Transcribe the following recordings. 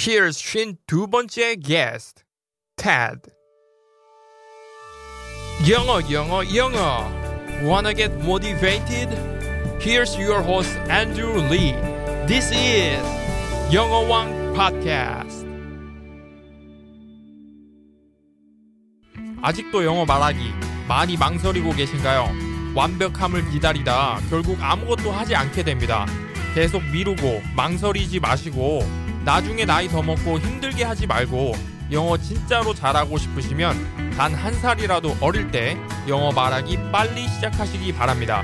Here's 52번째 guest, Ted. 영어. Wanna get motivated? Here's your host, Andrew Lee. This is 영어왕 Podcast. 아직도 영어 말하기 많이 망설이고 계신가요? 완벽함을 기다리다 결국 아무것도 하지 않게 됩니다. 계속 미루고 망설이지 마시고 나중에 나이 더 먹고 힘들게 하지 말고 영어 진짜로 잘하고 싶으시면 단 한 살이라도 어릴 때 영어 말하기 빨리 시작하시기 바랍니다.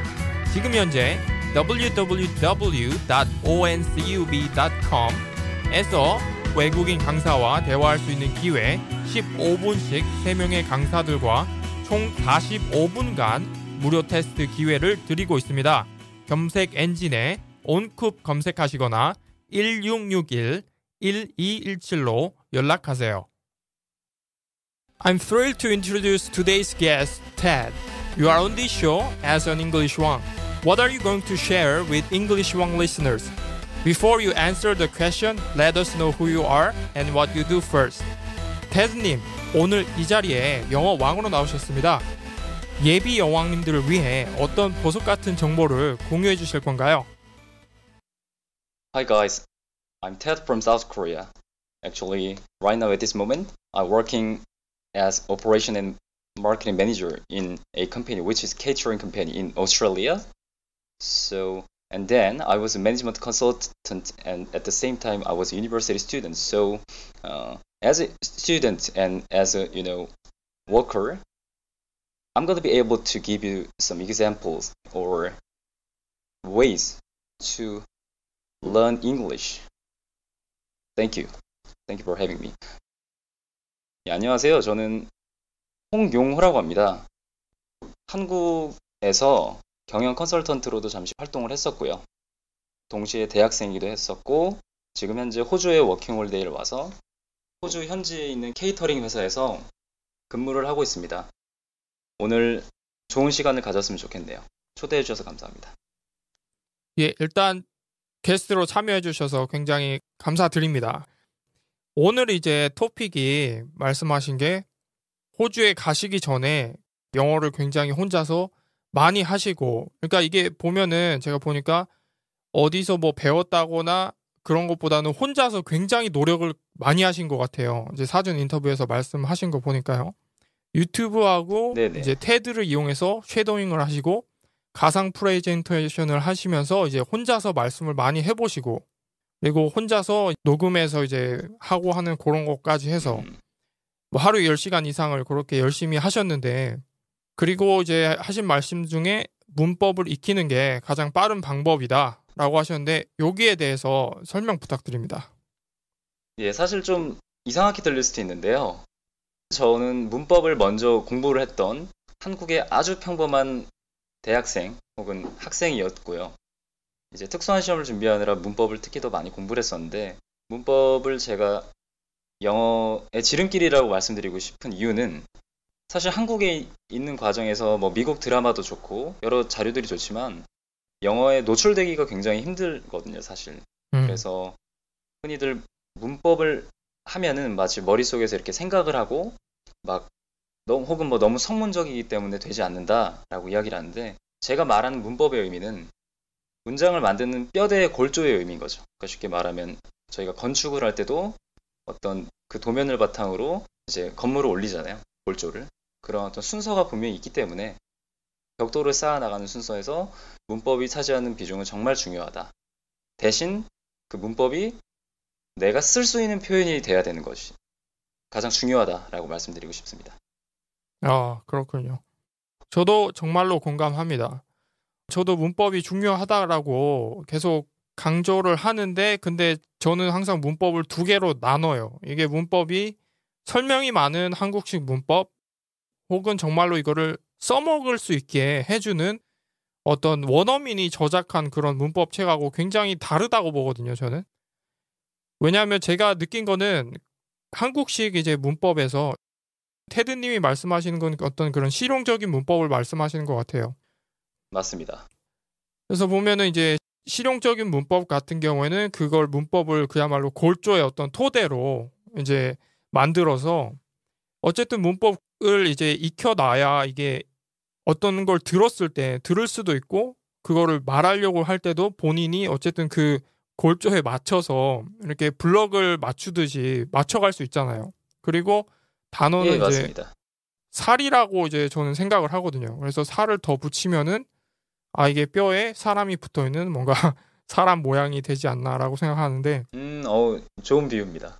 지금 현재 www.oncub.com에서 외국인 강사와 대화할 수 있는 기회 15분씩 3명의 강사들과 총 45분간 무료 테스트 기회를 드리고 있습니다. 검색 엔진에 온쿱 검색하시거나 1661-1217로 연락하세요. I'm thrilled to introduce today's guest, Ted. You are on this show as an English Wang. What are you going to share with English Wang listeners? Before you answer the question, let us know who you are and what you do first. 테드님, 오늘 이 자리에 영어 왕으로 나오셨습니다. 예비 여왕님들을 위해 어떤 보석 같은 정보를 공유해 주실 건가요? Hi guys, I'm Ted from South Korea. Actually, right now at this moment, I'm working as operation and marketing manager in a company which is catering company in Australia. And then I was a management consultant, and at the same time I was a university student. So as a student and as a worker, I'm going to be able to give you some examples or ways to learn English. Thank you for having me. 네, 안녕하세요. 저는 홍용호라고 합니다. 한국에서 경영 컨설턴트로도 잠시 활동을 했었고요. 동시에 대학생이기도 했었고, 지금 현재 호주의 워킹홀리데이를 와서 호주 현지에 있는 케이터링 회사에서 근무를 하고 있습니다. 오늘 좋은 시간을 가졌으면 좋겠네요. 초대해 주셔서 감사합니다. 예, 일단 게스트로 참여해 주셔서 굉장히 감사드립니다. 오늘 이제 토픽이 말씀하신 게 호주에 가시기 전에 영어를 굉장히 혼자서 많이 하시고, 그러니까 이게 보면은 제가 보니까 어디서 뭐 배웠다거나 그런 것보다는 혼자서 굉장히 노력을 많이 하신 것 같아요. 이제 사전 인터뷰에서 말씀하신 거 보니까요. 유튜브하고 네네. 이제 테드를 이용해서 쉐도잉을 하시고 가상 프레젠테이션을 하시면서 이제 혼자서 말씀을 많이 해보시고, 그리고 혼자서 녹음해서 이제 하고 하는 그런 것까지 해서 뭐 하루 10시간 이상을 그렇게 열심히 하셨는데, 그리고 이제 하신 말씀 중에 문법을 익히는 게 가장 빠른 방법이다 라고 하셨는데, 여기에 대해서 설명 부탁드립니다. 예, 사실 좀 이상하게 들릴 수도 있는데요. 저는 문법을 먼저 공부를 했던 한국의 아주 평범한 대학생 혹은 학생이었고요. 이제 특수한 시험을 준비하느라 문법을 특히 더 많이 공부를 했었는데, 문법을 제가 영어의 지름길이라고 말씀드리고 싶은 이유는 사실 한국에 있는 과정에서 뭐 미국 드라마도 좋고 여러 자료들이 좋지만 영어에 노출되기가 굉장히 힘들거든요, 사실. 그래서 흔히들 문법을 하면은 마치 머릿속에서 이렇게 생각을 하고 막 혹은 뭐 너무 성문적이기 때문에 되지 않는다라고 이야기를 하는데, 제가 말하는 문법의 의미는 문장을 만드는 뼈대의 골조의 의미인 거죠. 그러니까 쉽게 말하면 저희가 건축을 할 때도 어떤 그 도면을 바탕으로 이제 건물을 올리잖아요. 골조를. 그런 어떤 순서가 분명히 있기 때문에 벽돌을 쌓아 나가는 순서에서 문법이 차지하는 비중은 정말 중요하다. 대신 그 문법이 내가 쓸 수 있는 표현이 돼야 되는 것이 가장 중요하다라고 말씀드리고 싶습니다. 아, 그렇군요. 저도 정말로 공감합니다. 저도 문법이 중요하다라고 계속 강조를 하는데, 근데 저는 항상 문법을 2개로 나눠요. 이게 문법이 설명이 많은 한국식 문법, 혹은 정말로 이거를 써먹을 수 있게 해주는 어떤 원어민이 저작한 그런 문법책하고 굉장히 다르다고 보거든요, 저는. 왜냐하면 제가 느낀 거는 한국식 이제 문법에서 테드님이 말씀하시는 건 어떤 그런 실용적인 문법을 말씀하시는 것 같아요. 맞습니다. 그래서 보면은 이제 실용적인 문법 같은 경우에는 그걸 문법을 그야말로 골조의 어떤 토대로 이제 만들어서 어쨌든 문법을 이제 익혀놔야 이게 어떤 걸 들었을 때 들을 수도 있고 그거를 말하려고 할 때도 본인이 어쨌든 그 골조에 맞춰서 이렇게 블럭을 맞추듯이 맞춰갈 수 있잖아요. 그리고 단어는 예, 이제 맞습니다. 살이라고 이제 저는 생각을 하거든요. 그래서 살을 더 붙이면은 아 이게 뼈에 사람이 붙어 있는 뭔가 사람 모양이 되지 않나라고 생각하는데 좋은 비유입니다.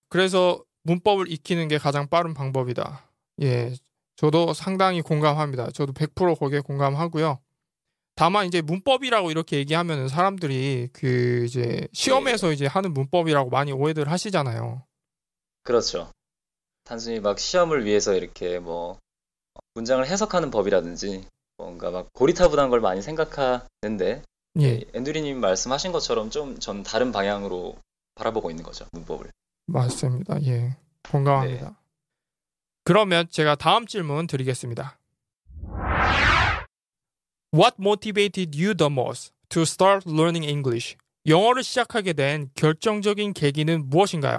그래서 문법을 익히는 게 가장 빠른 방법이다. 예. 저도 상당히 공감합니다. 저도 100% 거기에 공감하고요. 다만 이제 문법이라고 이렇게 얘기하면은 사람들이 그 이제 시험에서 예, 이제 하는 문법이라고 많이 오해들 하시잖아요. 그렇죠. 단순히 막 시험을 위해서 이렇게 뭐 문장을 해석하는 법이라든지 뭔가 막 고리타분한 걸 많이 생각하는데 예, 예, 앤드리님 말씀하신 것처럼 좀 전 다른 방향으로 바라보고 있는 거죠, 문법을. 맞습니다. 예. 네. 공감합니다. 그러면 제가 다음 질문 드리겠습니다. What motivated you the most to start learning English? 영어를 시작하게 된 결정적인 계기는 무엇인가요?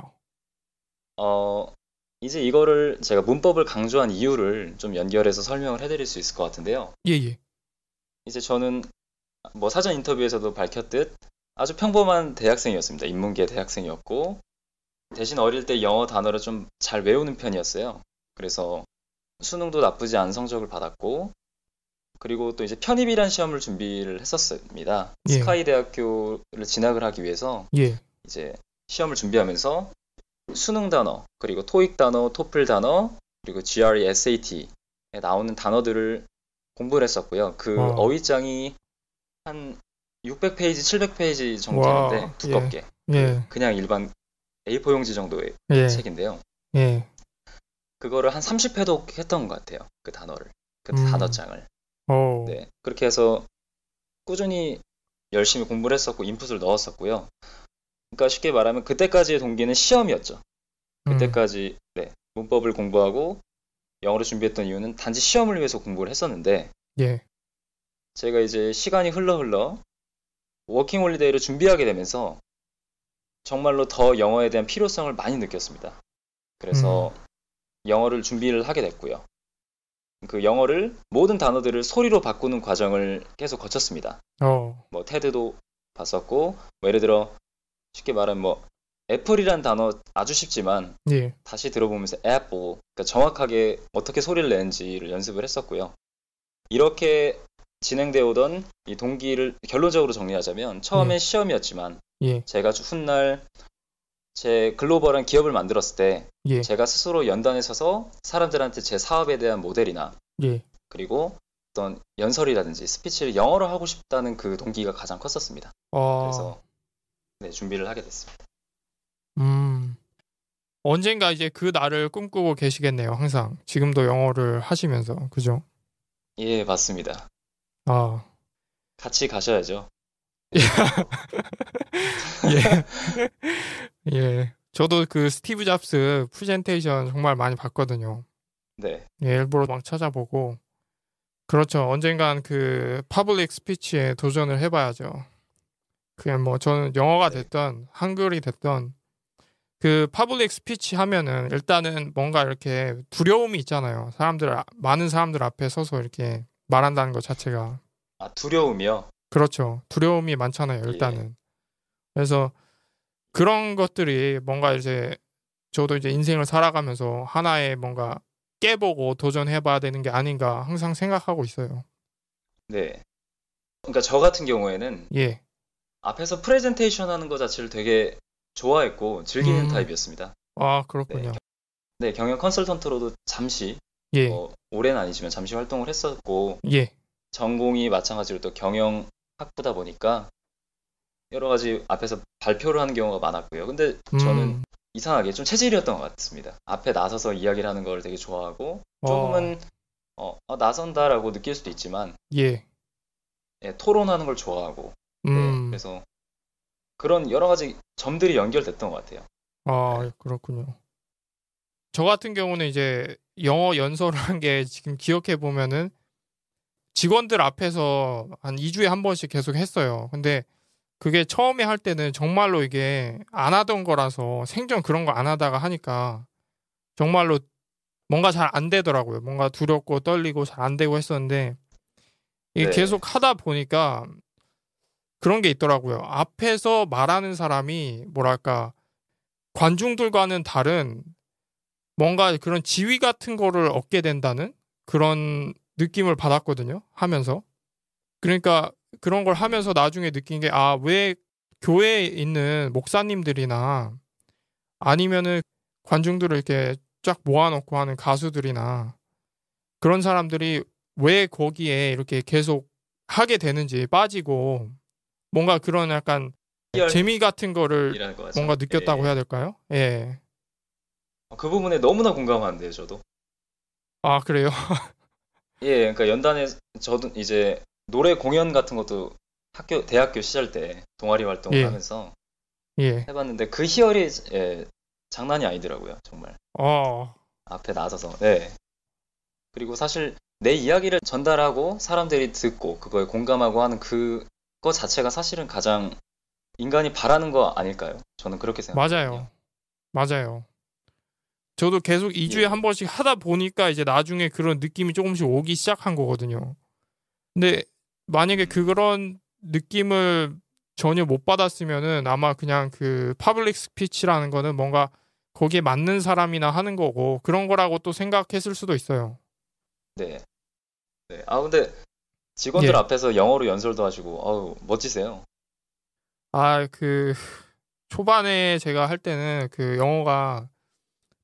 어, 이제 이거를 제가 문법을 강조한 이유를 좀 연결해서 설명을 해드릴 수 있을 것 같은데요. 예, 예. 이제 저는 뭐 사전 인터뷰에서도 밝혔듯 아주 평범한 대학생이었습니다. 인문계 대학생이었고 대신 어릴 때 영어 단어를 좀 잘 외우는 편이었어요. 그래서 수능도 나쁘지 않은 성적을 받았고 그리고 또 이제 편입이란 시험을 준비를 했었습니다. 예, 스카이 대학교를 진학을 하기 위해서 예. 이제 시험을 준비하면서 수능 단어, 그리고 토익 단어, 토플 단어, 그리고 GRE, SAT에 나오는 단어들을 공부를 했었고요. 그 와, 어휘장이 한 600페이지, 700페이지 정도 되는데 와, 예, 두껍게 예, 그냥 일반 A4 용지 정도의 예, 책인데요. 예. 그거를 한 30회독 했던 것 같아요. 그 단어를, 그 음, 단어장을. 어, 네, 그렇게 해서 꾸준히 열심히 공부를 했었고 인풋을 넣었었고요. 그러니까 쉽게 말하면 그때까지의 동기는 시험이었죠. 음, 그때까지 네, 문법을 공부하고 영어를 준비했던 이유는 단지 시험을 위해서 공부를 했었는데 예, 제가 이제 시간이 흘러 워킹홀리데이를 준비하게 되면서 정말로 더 영어에 대한 필요성을 많이 느꼈습니다. 음, 그래서 영어를 준비를 하게 됐고요. 그 영어를 모든 단어들을 소리로 바꾸는 과정을 계속 거쳤습니다. 어, 뭐 테드도 봤었고 뭐 예를 들어 쉽게 말하면 뭐 애플이란 단어 아주 쉽지만 예, 다시 들어보면서 애플 그러니까 정확하게 어떻게 소리를 내는지를 연습을 했었고요. 이렇게 진행되어 오던 이 동기를 결론적으로 정리하자면 예, 처음엔 시험이었지만 예, 제가 훗날 제 글로벌한 기업을 만들었을 때 예, 제가 스스로 연단에 서서 사람들한테 제 사업에 대한 모델이나 예. 그리고 어떤 연설이라든지 스피치를 영어로 하고 싶다는 그 동기가 가장 컸었습니다. 어, 그래서 네, 준비를 하게 됐습니다. 음. 언젠가 이제 그 날을 꿈꾸고 계시겠네요, 항상. 지금도 영어를 하시면서, 그죠? 예, 맞습니다. 아, 같이 가셔야죠. 또, 예, 예. 저도 그 스티브 잡스 프레젠테이션 정말 많이 봤거든요. 네, 예, 일부러 막 찾아보고. 그렇죠. 언젠간 그 파블릭 스피치에 도전을 해봐야죠. 그냥 뭐 저는 영어가 네, 됐던 한글이 됐던 그 파블릭 스피치 하면은 일단은 뭔가 이렇게 두려움이 있잖아요. 많은 사람들 앞에 서서 이렇게 말한다는 것 자체가. 아, 두려움이요? 그렇죠. 두려움이 많잖아요. 예, 일단은. 그래서 그런 것들이 뭔가 이제 저도 이제 인생을 살아가면서 하나의 뭔가 깨보고 도전해봐야 되는 게 아닌가 항상 생각하고 있어요. 네. 그러니까 저 같은 경우에는 예. 앞에서 프레젠테이션 하는 것 자체를 되게 좋아했고 즐기는 음, 타입이었습니다. 아, 네, 그렇군요. 네, 경영 컨설턴트로도 잠시, 예, 뭐, 오래는 아니지만 잠시 활동을 했었고, 예, 전공이 마찬가지로 또 경영학부다 보니까 여러 가지 앞에서 발표를 하는 경우가 많았고요. 근데 저는 음, 이상하게 좀 체질이었던 것 같습니다. 앞에 나서서 이야기를 하는 걸 되게 좋아하고, 어, 조금은, 나선다라고 느낄 수도 있지만, 예, 예, 토론하는 걸 좋아하고, 네, 음, 그래서 그런 여러 가지 점들이 연결됐던 것 같아요. 네, 그렇군요. 저 같은 경우는 이제 영어 연설을 한 게 지금 기억해 보면은 직원들 앞에서 한 2주에 한 번씩 계속 했어요. 근데 그게 처음에 할 때는 정말로 이게 안 하던 거라서 생전 그런 거 안 하다가 하니까 정말로 뭔가 잘 안 되더라고요. 뭔가 두렵고 떨리고 잘 안 되고 했었는데 이게 네. 계속 하다 보니까 그런 게 있더라고요. 앞에서 말하는 사람이 뭐랄까 관중들과는 다른 뭔가 그런 지위 같은 거를 얻게 된다는 그런 느낌을 받았거든요. 하면서. 그러니까 그런 걸 하면서 나중에 느낀 게 아, 왜 교회에 있는 목사님들이나 아니면은 관중들을 이렇게 쫙 모아놓고 하는 가수들이나 그런 사람들이 왜 거기에 이렇게 계속 하게 되는지 빠지고 뭔가 그런 약간 재미 같은 거를 이라는 거죠. 뭔가 느꼈다고 예. 해야 될까요? 예. 그 부분에 너무나 공감하는데요, 저도. 아, 그래요? 예, 그러니까 연단에 저도 이제 노래 공연 같은 것도 대학교 시절 때 동아리 활동을 예. 하면서 예. 해봤는데 그 희열이 장난이 아니더라고요, 정말. 어, 앞에 나서서. 네. 그리고 사실 내 이야기를 전달하고 사람들이 듣고 그거에 공감하고 하는 그거 자체가 사실은 가장 인간이 바라는 거 아닐까요? 저는 그렇게 생각하거든요. 맞아요. 저도 계속 2주에 예. 한 번씩 하다 보니까 이제 나중에 그런 느낌이 조금씩 오기 시작한 거거든요. 근데 만약에 그런 느낌을 전혀 못 받았으면은 아마 그냥 그 파블릭 스피치라는 거는 뭔가 거기에 맞는 사람이나 하는 거고 그런 거라고 또 생각했을 수도 있어요. 네. 네. 아, 근데 직원들 예. 앞에서 영어로 연설도 하시고, 어우, 멋지세요. 아, 그 초반에 제가 할 때는 그 영어가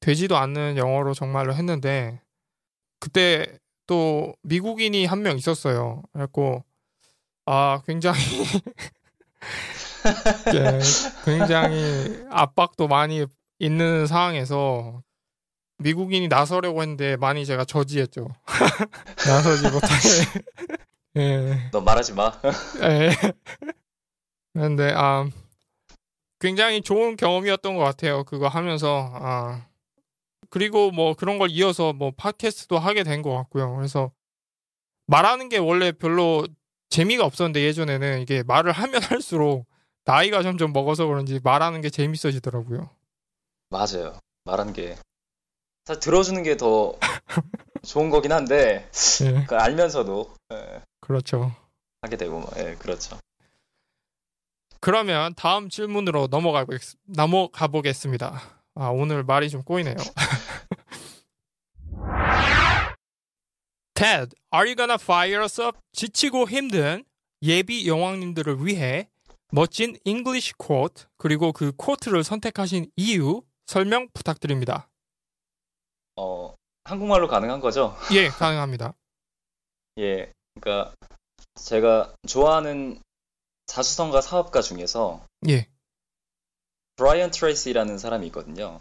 되지도 않는 영어로 정말로 했는데 그때 또 미국인이 한 명 있었어요. 그래갖고 아, 예, 굉장히 압박도 많이 있는 상황에서 미국인이 나서려고 했는데 많이 제가 저지했죠. 나서지 못하게. 예, 너 말하지 마. 예. 근데 굉장히 좋은 경험이었던 것 같아요. 그거 하면서 그리고 뭐 그런 걸 이어서 뭐 팟캐스트도 하게 된 것 같고요. 그래서 말하는 게 원래 별로 재미가 없었는데 예전에는 이게 말을 하면 할수록 나이가 점점 먹어서 그런지 말하는 게 재밌어지더라고요. 맞아요. 말하는 게. 사실 들어주는 게 더 좋은 거긴 한데, 예, 그 알면서도 그렇죠. 하게 되고, 예, 그렇죠. 그러면 다음 질문으로 넘어가 보겠습니다. 오늘 말이 좀 꼬이네요. Ted, are you gonna fire us up? 지치고 힘든 예비 여왕님들을 위해 멋진 English quote 그리고 그 quote를 선택하신 이유 설명 부탁드립니다. 한국말로 가능한 거죠? 예, 가능합니다. 예, 그러니까 제가 좋아하는 자수성가 사업가 중에서 예. 브라이언 트레이시라는 사람이 있거든요.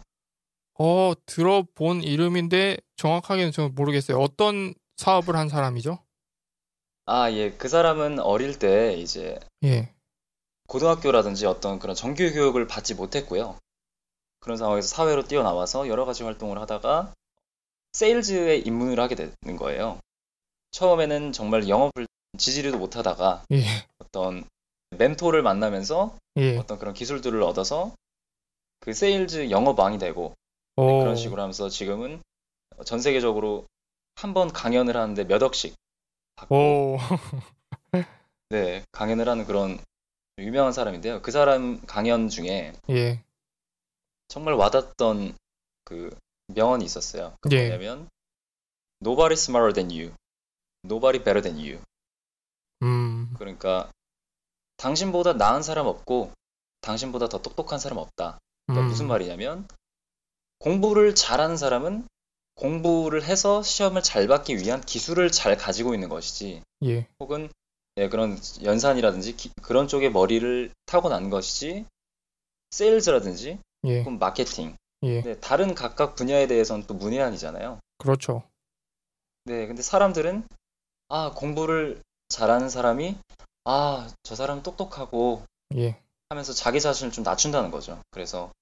들어본 이름인데 정확하게는 저는 모르겠어요. 어떤 사업을 한 사람이죠? 아, 예, 그 사람은 어릴 때 이제 예. 고등학교라든지 어떤 그런 정규 교육을 받지 못했고요. 그런 상황에서 사회로 뛰어나와서 여러 가지 활동을 하다가 세일즈에 입문을 하게 되는 거예요. 처음에는 정말 영업을 지지리도 못하다가 예. 어떤 멘토를 만나면서 예. 어떤 그런 기술들을 얻어서 그 세일즈 영업왕이 되고 그런 식으로 하면서 지금은 전 세계적으로 한 번 강연을 하는데 몇 억씩 받고 네, 강연을 하는 그런 유명한 사람인데요. 그 사람 강연 중에 예. 정말 와닿던 그 명언이 있었어요. 그 예. 뭐냐면 Nobody smarter than you. Nobody better than you. 그러니까 당신보다 나은 사람 없고 당신보다 더 똑똑한 사람 없다. 그러니까 무슨 말이냐면 공부를 잘하는 사람은 공부를 해서 시험을 잘 받기 위한 기술을 잘 가지고 있는 것이지 예. 혹은 그런 연산이라든지 그런 쪽에 머리를 타고난 것이지 세일즈라든지 예. 혹은 마케팅 예. 네, 다른 각각 분야에 대해서는 또 문외한이잖아요. 그렇죠. 네, 근데 사람들은 공부를 잘하는 사람이 저 사람 똑똑하고 예. 하면서 자기 자신을 좀 낮춘다는 거죠. 그래서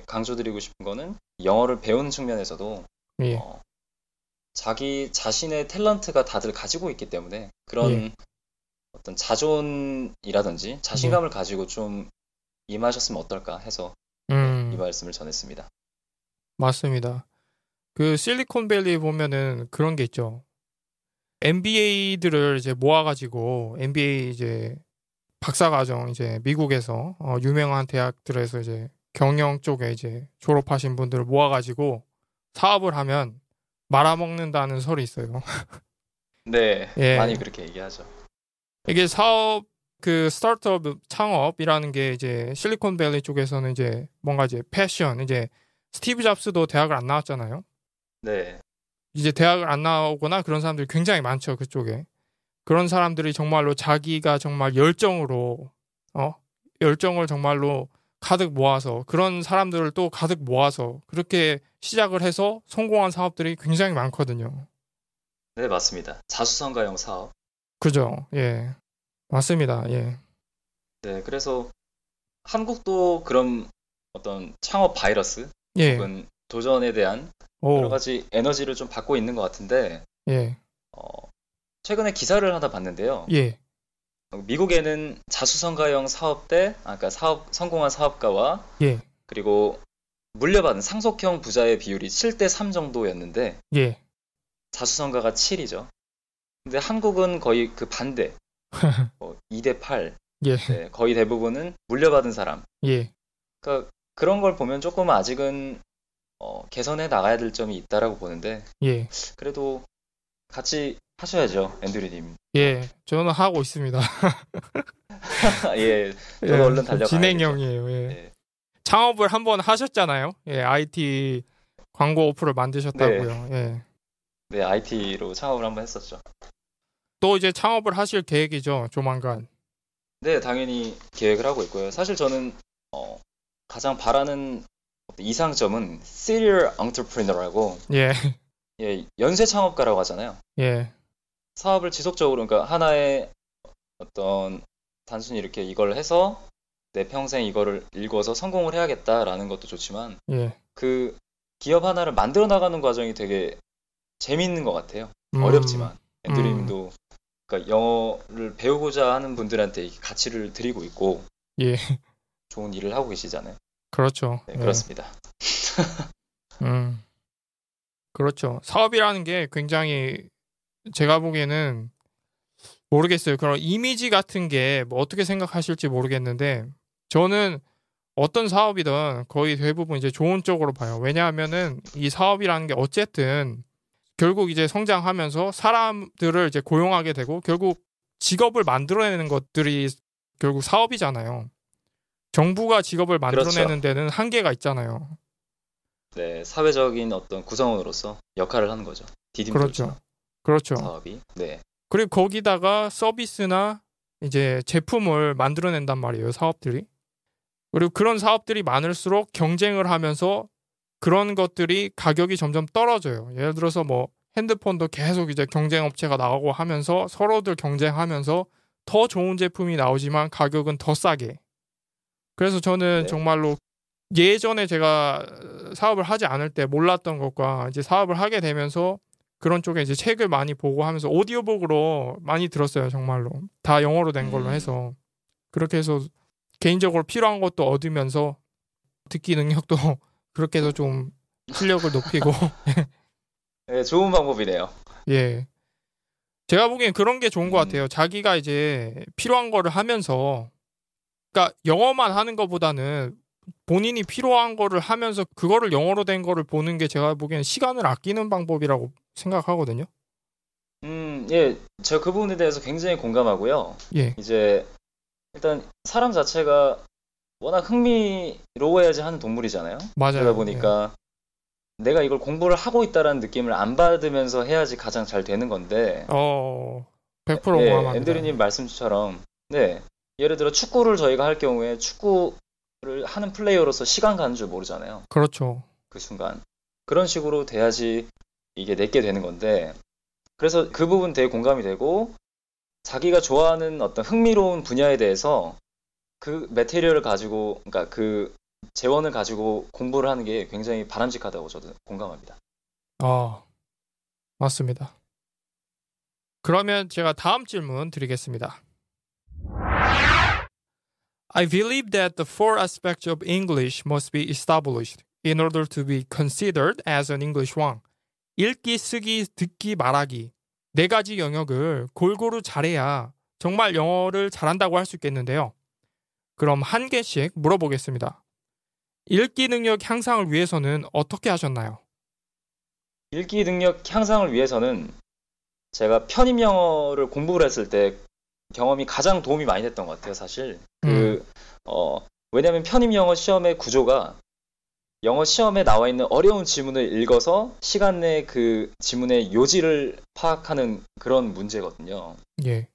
강조드리고 싶은 거는 영어를 배우는 측면에서도 예. 자기 자신의 탤런트가 다들 가지고 있기 때문에 그런 예. 어떤 자존이라든지 자신감을 가지고 좀 임하셨으면 어떨까 해서 이 말씀을 전했습니다. 맞습니다. 그 실리콘밸리 보면은 그런 게 있죠. MBA들을 이제 모아가지고 MBA 이제 박사과정 이제 미국에서 유명한 대학들에서 이제 경영 쪽에 이제 졸업하신 분들을 모아가지고 사업을 하면 말아먹는다는 설이 있어요. 네, 예. 많이 그렇게 얘기하죠. 이게 사업 그 스타트업 창업이라는 게 이제 실리콘밸리 쪽에서는 이제 뭔가 이제 패션 이제 스티브 잡스도 대학을 안 나왔잖아요. 네, 이제 대학을 안 나오거나 그런 사람들이 굉장히 많죠, 그쪽에. 그런 사람들이 정말로 자기가 정말 열정을 정말로 가득 모아서 그런 사람들을 또 가득 모아서 그렇게 시작을 해서 성공한 사업들이 굉장히 많거든요. 네, 맞습니다. 자수성가형 사업. 그죠? 예. 맞습니다. 예. 네, 그래서 한국도 그런 어떤 창업 바이러스 예. 혹은 도전에 대한 여러 오. 가지 에너지를 좀 받고 있는 것 같은데 예. 최근에 기사를 하나 봤는데요. 예. 미국에는 자수성가형 사업대, 아까 성공한 사업가와 예. 그리고 물려받은 상속형 부자의 비율이 7대 3 정도였는데 예. 자수성가가 7이죠. 근데 한국은 거의 그 반대, 2대 8. 예. 네, 거의 대부분은 물려받은 사람. 예. 그러니까 그런 걸 보면 조금 아직은 개선해 나가야 될 점이 있다라고 보는데 예. 그래도 같이 하셔야죠, 앤드류님. 예. 저는 하고 있습니다. 예, 예. 저도 얼른 달려가야죠. 진행형이에요. 예. 네. 창업을 한번 하셨잖아요. 예. IT 광고 어플을 만드셨다고요. 예. 네, IT로 창업을 한번 했었죠. 또 이제 창업을 하실 계획이죠, 조만간. 네, 당연히 계획을 하고 있고요. 사실 저는 가장 바라는 이상점은 serial entrepreneur라고 예. 예, 연쇄 창업가라고 하잖아요. 예. 사업을 지속적으로 그러니까 하나의 어떤 단순히 이렇게 이걸 해서 내 평생 이거를 일궈서 성공을 해야겠다라는 것도 좋지만 예. 그 기업 하나를 만들어 나가는 과정이 되게 재미있는 것 같아요. 어렵지만 앤드류님도 그러니까 영어를 배우고자 하는 분들한테 이 가치를 드리고 있고 예. 좋은 일을 하고 계시잖아요. 그렇죠. 네, 예. 그렇습니다. 그렇죠. 사업이라는 게 굉장히 제가 보기에는 모르겠어요. 그런 이미지 같은 게 뭐 어떻게 생각하실지 모르겠는데 저는 어떤 사업이든 거의 대부분 이제 좋은 쪽으로 봐요. 왜냐하면은 이 사업이라는 게 어쨌든 결국 이제 성장하면서 사람들을 이제 고용하게 되고 결국 직업을 만들어내는 것들이 결국 사업이잖아요. 정부가 직업을 만들어내는 데는 한계가 있잖아요. 네, 사회적인 어떤 구성원으로서 역할을 하는 거죠. 그렇죠. 그렇죠. 사업이. 네. 그리고 거기다가 서비스나 이제 제품을 만들어낸단 말이에요, 사업들이. 그리고 그런 사업들이 많을수록 경쟁을 하면서 그런 것들이 가격이 점점 떨어져요. 예를 들어서 뭐 핸드폰도 계속 이제 경쟁 업체가 나오고 하면서 서로들 경쟁하면서 더 좋은 제품이 나오지만 가격은 더 싸게. 그래서 저는 정말로 예전에 제가 사업을 하지 않을 때 몰랐던 것과 이제 사업을 하게 되면서 그런 쪽에 이제 책을 많이 보고 하면서 오디오북으로 많이 들었어요, 정말로. 다 영어로 된 걸로 해서. 그렇게 해서 개인적으로 필요한 것도 얻으면서 듣기 능력도 그렇게 해서 좀 실력을 높이고. 네, 좋은 방법이네요. 예. 제가 보기엔 그런 게 좋은 것 같아요. 자기가 이제 필요한 거를 하면서, 그러니까 영어만 하는 것보다는 본인이 필요한 거를 하면서 그거를 영어로 된 거를 보는 게 제가 보기엔 시간을 아끼는 방법이라고 생각하거든요. 예, 제가 그 부분에 대해서 굉장히 공감하고요. 예. 이제 일단 사람 자체가 워낙 흥미로워야지 하는 동물이잖아요. 맞아요. 그러다 보니까 내가 이걸 공부를 하고 있다라는 느낌을 안 받으면서 해야지 가장 잘 되는 건데. 100% 공감합니다. 앤드류님 말씀처럼 네, 예를 들어 축구를 저희가 할 경우에 축구를 하는 플레이어로서 시간 가는 줄 모르잖아요. 그렇죠. 그 순간. 그런 식으로 돼야지 이게 내게 되는 건데 그래서 그 부분 되게 공감이 되고 자기가 좋아하는 어떤 흥미로운 분야에 대해서 그 매테리얼을 가지고 그러니까 그 재원을 가지고 공부를 하는 게 굉장히 바람직하다고 저도 공감합니다. 맞습니다. 그러면 제가 다음 질문 드리겠습니다. I believe that the four aspects of English must be established in order to be considered as an English one. 읽기, 쓰기, 듣기, 말하기. 네 가지 영역을 골고루 잘해야 정말 영어를 잘한다고 할 수 있겠는데요. 그럼 한 개씩 물어보겠습니다. 읽기 능력 향상을 위해서는 어떻게 하셨나요? 읽기 능력 향상을 위해서는 제가 편입 영어를 공부를 했을 때 경험이 가장 도움이 많이 됐던 것 같아요, 사실. 왜냐면 편입 영어 시험의 구조가 영어 시험에 나와 있는 어려운 지문을 읽어서 시간 내에 그 지문의 요지를 파악하는 그런 문제거든요. 예.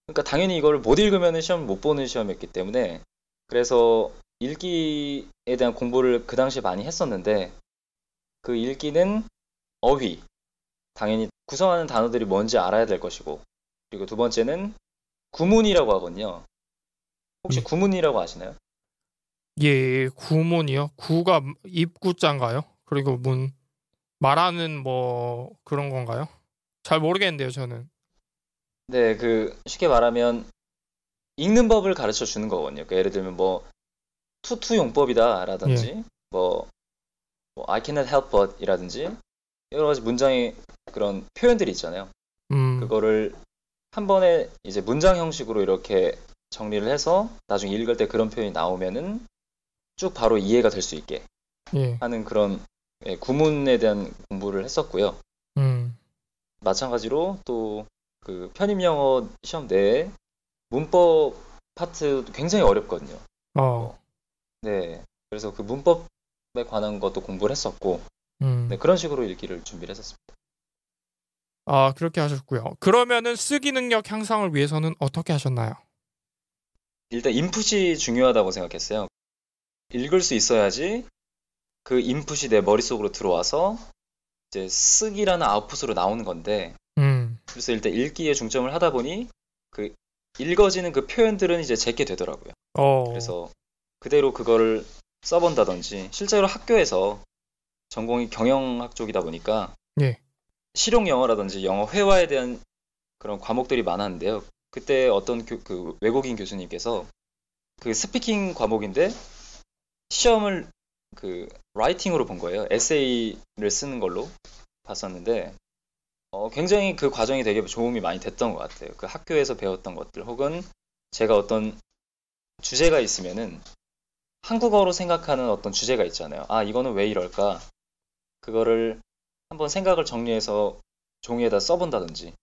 그러니까 당연히 이걸 못 읽으면 시험 못 보는 시험이었기 때문에 그래서 읽기에 대한 공부를 그 당시에 많이 했었는데 그 읽기는 어휘, 당연히 구성하는 단어들이 뭔지 알아야 될 것이고 그리고 두 번째는 구문이라고 하거든요. 혹시 구문이라고 아시나요? 예, 구문이요? 구가 입구자인가요? 그리고 문, 말하는 뭐 그런 건가요? 잘 모르겠는데요, 저는. 네, 쉽게 말하면 읽는 법을 가르쳐 주는 거거든요. 그러니까 예를 들면 투투 용법이다라든지 I cannot help but이라든지 여러 가지 문장의 그런 표현들이 있잖아요. 그거를 한 번에 이제 문장 형식으로 이렇게 정리를 해서 나중에 읽을 때 그런 표현이 나오면은 쭉 바로 이해가 될 수 있게 하는 그런 구문에 대한 공부를 했었고요. 마찬가지로 또 그 편입 영어 시험 내에 문법 파트도 굉장히 어렵거든요. 네, 그래서 그 문법에 관한 것도 공부를 했었고 네, 그런 식으로 읽기를 준비를 했었습니다. 아, 그렇게 하셨고요. 그러면은 쓰기 능력 향상을 위해서는 어떻게 하셨나요? 일단 인풋이 중요하다고 생각했어요. 읽을 수 있어야지 그 인풋이 내 머릿속으로 들어와서 이제 쓰기라는 아웃풋으로 나오는 건데 그래서 일단 읽기에 중점을 하다 보니 그 읽어지는 그 표현들은 이제 제게 되더라고요. 그래서 그대로 그거를 써본다든지 실제로 학교에서 전공이 경영학 쪽이다 보니까 실용 영어라든지 영어 회화에 대한 그런 과목들이 많았는데요. 그때 어떤 그 외국인 교수님께서 그 스피킹 과목인데 시험을 그 라이팅으로 본 거예요. 에세이를 쓰는 걸로 봤었는데 굉장히 그 과정이 되게 도움이 많이 됐던 것 같아요. 그 학교에서 배웠던 것들 혹은 제가 어떤 주제가 있으면은 한국어로 생각하는 어떤 주제가 있잖아요. 아, 이거는 왜 이럴까? 그거를 한번 생각을 정리해서 종이에다 써본다든지.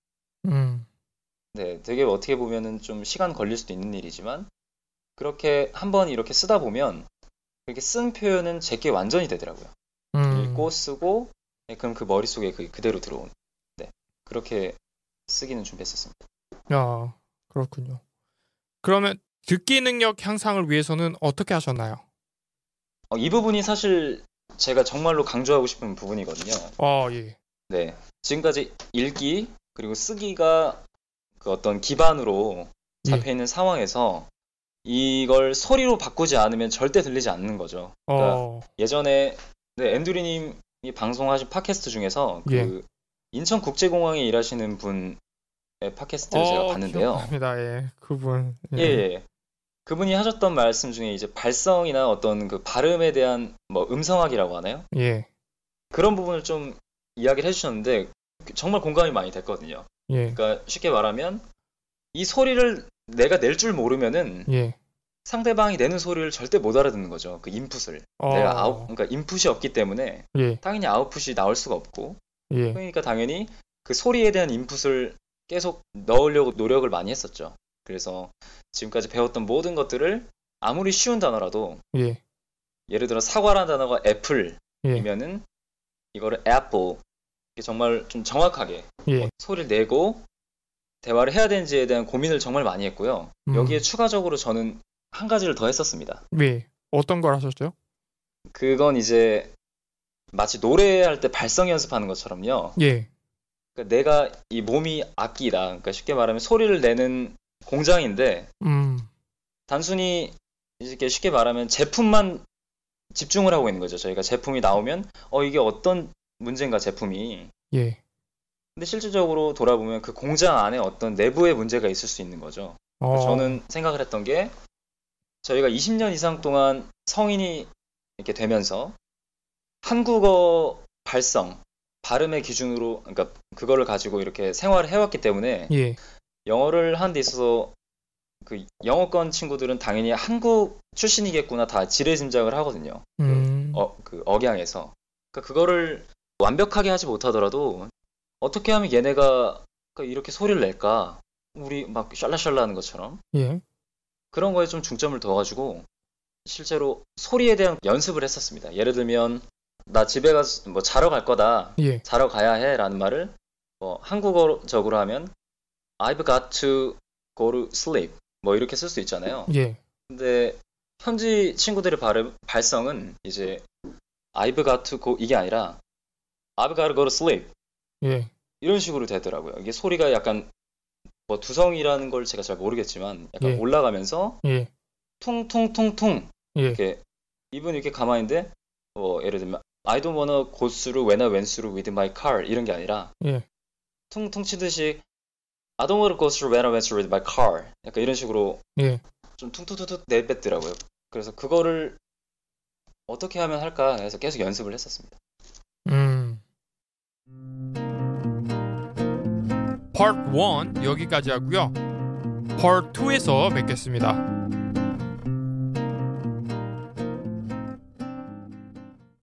네, 되게 어떻게 보면은 좀 시간 걸릴 수도 있는 일이지만 그렇게 한번 이렇게 쓰다 보면 이렇게 쓴 표현은 제게 완전히 되더라고요. 읽고 쓰고 그럼 그 머릿속에 그대로 들어온. 네, 그렇게 쓰기는 준비했었습니다. 아, 그렇군요. 그러면 듣기 능력 향상을 위해서는 어떻게 하셨나요? 이 부분이 사실 제가 정말로 강조하고 싶은 부분이거든요. 예. 네, 지금까지 읽기 그리고 쓰기가 그 어떤 기반으로 잡혀있는 상황에서 이걸 소리로 바꾸지 않으면 절대 들리지 않는 거죠. 그러니까 예전에 앤드류님이 방송하신 팟캐스트 중에서 그 인천국제공항에 일하시는 분의 팟캐스트를 제가 봤는데요. 기억납니다. 예, 그분. 예. 그분이 하셨던 말씀 중에 이제 발성이나 어떤 그 발음에 대한 뭐 음성학이라고 하나요? 예. 그런 부분을 좀 이야기를 해주셨는데 정말 공감이 많이 됐거든요. 그러니까 쉽게 말하면 이 소리를 내가 낼 줄 모르면은 상대방이 내는 소리를 절대 못 알아듣는 거죠. 그 인풋을. 그러니까 인풋이 없기 때문에 당연히 아웃풋이 나올 수가 없고 그러니까 당연히 그 소리에 대한 인풋을 계속 넣으려고 노력을 많이 했었죠. 그래서 지금까지 배웠던 모든 것들을 아무리 쉬운 단어라도 예를 들어 사과라는 단어가 애플이면은 이거를 apple 정말 좀 정확하게 소리를 내고 대화를 해야 되는지에 대한 고민을 정말 많이 했고요. 여기에 추가적으로 저는 한 가지를 더 했었습니다. 어떤 걸 하셨죠? 그건 이제 마치 노래할 때 발성 연습하는 것처럼요. 그러니까 내가 이 몸이 악기다. 그러니까 쉽게 말하면 소리를 내는 공장인데 단순히 이렇게 쉽게 말하면 제품만 집중을 하고 있는 거죠. 저희가 제품이 나오면 이게 어떤 문제인가 제품이 근데 실질적으로 돌아보면 그 공장 안에 어떤 내부의 문제가 있을 수 있는 거죠. 저는 생각을 했던 게 저희가 20년 이상 동안 성인이 이렇게 되면서 한국어 발성, 발음의 기준으로, 그러니까 그거를 가지고 이렇게 생활을 해왔기 때문에 예. 영어를 하는 데 있어서 그 영어권 친구들은 당연히 한국 출신이겠구나 다 지레짐작을 하거든요. 그 억양에서. 그러니까 그거를 완벽하게 하지 못하더라도 어떻게 하면 얘네가 이렇게 소리를 낼까? 우리 막 샬라샬라 하는 것처럼. 예. 그런 거에 좀 중점을 둬가지고 실제로 소리에 대한 연습을 했었습니다. 예를 들면 나 집에 가서 뭐 자러 갈 거다. 예. 자러 가야 해 라는 말을 한국어적으로 하면 I've got to go to sleep 뭐 이렇게 쓸 수 있잖아요. 예. 근데 현지 친구들의 발성은 이제 I've got to go 이게 아니라 I've got to go to sleep 예. 이런 식으로 되더라고요. 이게 소리가 약간 뭐 두성이라는 걸 제가 잘 모르겠지만 약간 예. 올라가면서 예. 퉁퉁퉁퉁 예. 이렇게 이분 이렇게 가만히 있는데 예를 들면 I don't wanna go through when I went through with my car 이런 게 아니라 예. 퉁퉁 치듯이 I don't wanna go through when I went through with my car 약간 이런 식으로 예. 좀 퉁퉁퉁퉁 내뱉더라고요. 그래서 그거를 어떻게 하면 할까 해서 계속 연습을 했었습니다. Part 1 여기까지 하고요. Part 2에서 뵙겠습니다.